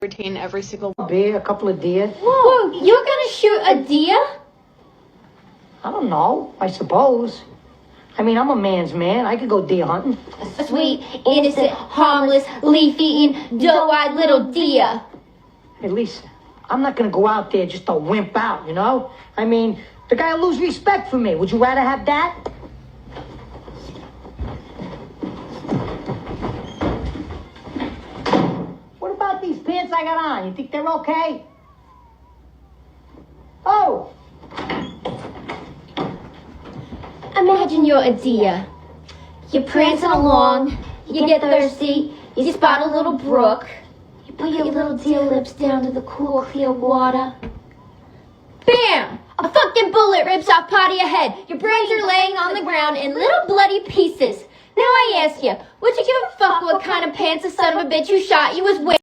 retain every single Beer, a couple of deer. Whoa, you're gonna shoot a deer? I don't know, I suppose. I mean, I'm a man's man. I could go deer hunting. A sweet, innocent, harmless, leaf-eating, doe-eyed little deer. At least, I'm not gonna go out there just to wimp out, you know? I mean, the guy will lose respect for me. Would you rather have that? What about these pants I got on? You think they're okay? Oh! Imagine you're a deer. You're prancing along, you get thirsty, you spot a little brook, you put your little deer lips down to the cool, clear water. Bam! A fucking bullet rips off part of your head. Your brains are laying on the ground in little bloody pieces. Now I ask you, would you give a fuck what kind of pants the son of a bitch who shot you was wearing?